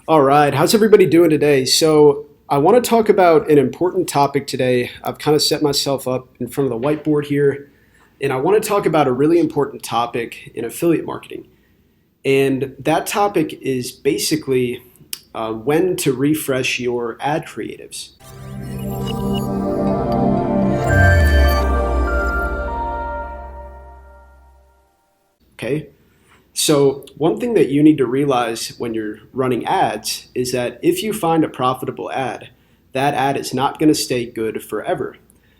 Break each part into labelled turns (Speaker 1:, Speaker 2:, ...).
Speaker 1: All right, how's everybody doing today? So, I want to talk about an important topic today. I've kind of set myself up in front of the whiteboard here, and I want to talk about a really important topic in affiliate marketing. And that topic is basically when to refresh your ad creatives. Okay? So one thing that you need to realize when you're running ads is that if you find a profitable ad, that ad is not going to stay good forever.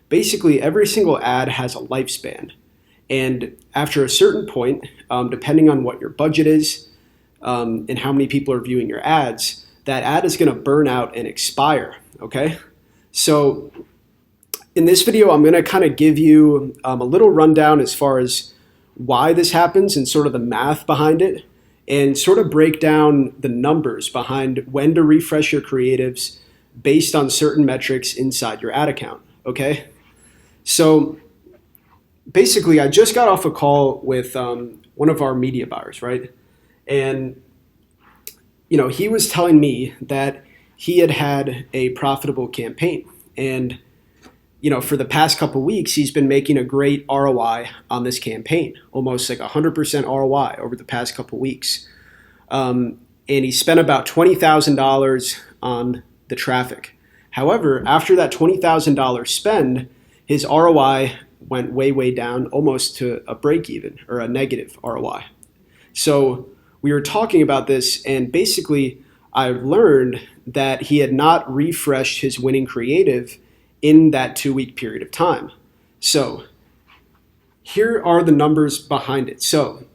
Speaker 1: Basically, every single ad has a lifespan. And after a certain point, depending on what your budget is and how many people are viewing your ads, that ad is going to burn out and expire, okay? So in this video, I'm going to kind of give you a little rundown as far as why this happens and sort of the math behind it, and sort of break down the numbers behind when to refresh your creatives based on certain metrics inside your ad account, okay? So basically, I just got off a call with one of our media buyers, right? And, he was telling me that he had a profitable campaign. And for the past couple weeks, he's been making a great ROI on this campaign, almost like 100% ROI over the past couple weeks. And he spent about $20,000 on the traffic. However, after that $20,000 spend, his ROI went way, way down, almost to a break even or a negative ROI. So we were talking about this, and basically I learned that he had not refreshed his winning creative in that 2-week period of time. So here are the numbers behind it. So,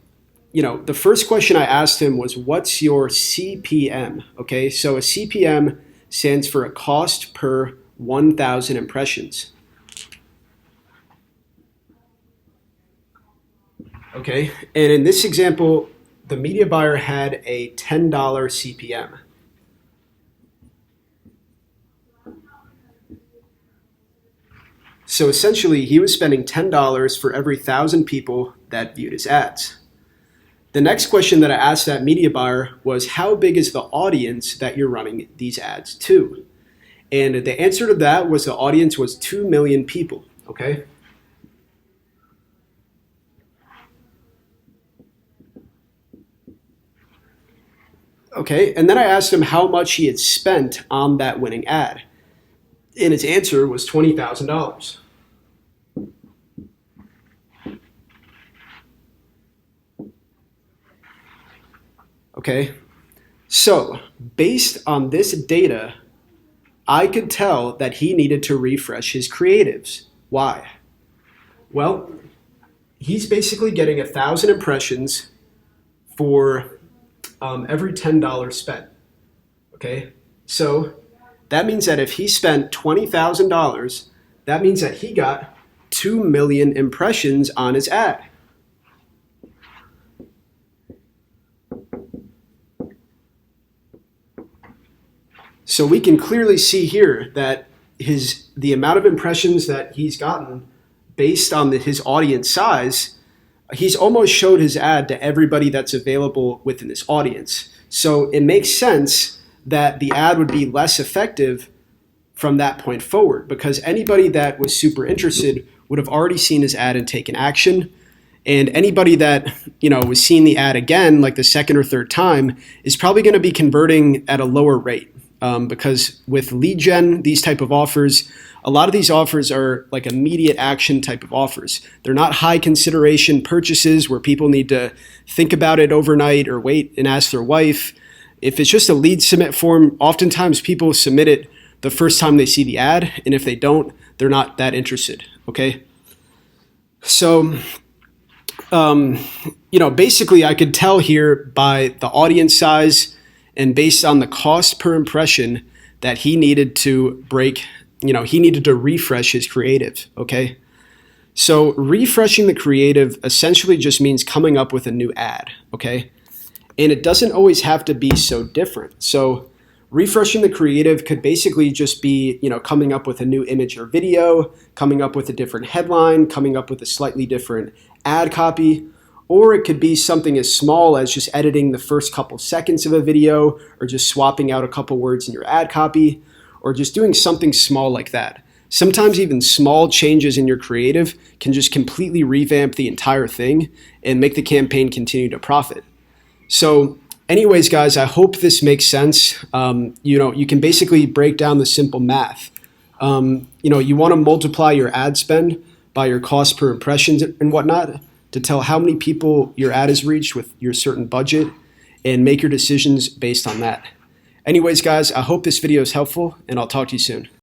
Speaker 1: the first question I asked him was, what's your CPM? Okay, so a CPM stands for a cost per 1,000 impressions. Okay, and in this example, the media buyer had a $10 CPM. So essentially, he was spending $10 for every 1,000 people that viewed his ads. The next question that I asked that media buyer was, how big is the audience that you're running these ads to? And the answer to that was the audience was 2 million people, okay? Okay, and then I asked him how much he had spent on that winning ad. And his answer was $20,000. Okay, so based on this data, I could tell that he needed to refresh his creatives. Why? Well, he's basically getting 1,000 impressions for every $10 spent. Okay, so that means that if he spent $20,000, that means that he got 2 million impressions on his ad. So we can clearly see here that the amount of impressions that he's gotten based on his audience size, he's almost showed his ad to everybody that's available within this audience. So it makes sense that the ad would be less effective from that point forward, because anybody that was super interested would have already seen his ad and taken action. And anybody that, was seeing the ad again, like the second or third time, is probably going to be converting at a lower rate. Because with lead gen, these type of offers, a lot of these offers are like immediate action type of offers. They're not high consideration purchases where people need to think about it overnight or wait and ask their wife. If it's just a lead submit form, oftentimes people submit it the first time they see the ad, and if they don't, they're not that interested, okay? So, basically I could tell here by the audience size and based on the cost per impression that he needed to he needed to refresh his creative, okay? So refreshing the creative essentially just means coming up with a new ad, okay? And it doesn't always have to be so different. So refreshing the creative could basically just be, coming up with a new image or video, coming up with a different headline, coming up with a slightly different ad copy. Or it could be something as small as just editing the first couple seconds of a video, or just swapping out a couple words in your ad copy, or just doing something small like that. Sometimes even small changes in your creative can just completely revamp the entire thing and make the campaign continue to profit. So anyways, guys, I hope this makes sense. You can basically break down the simple math. You want to multiply your ad spend by your cost per impressions and whatnot to tell how many people your ad has reached with your certain budget and make your decisions based on that. Anyways, guys, I hope this video is helpful, and I'll talk to you soon.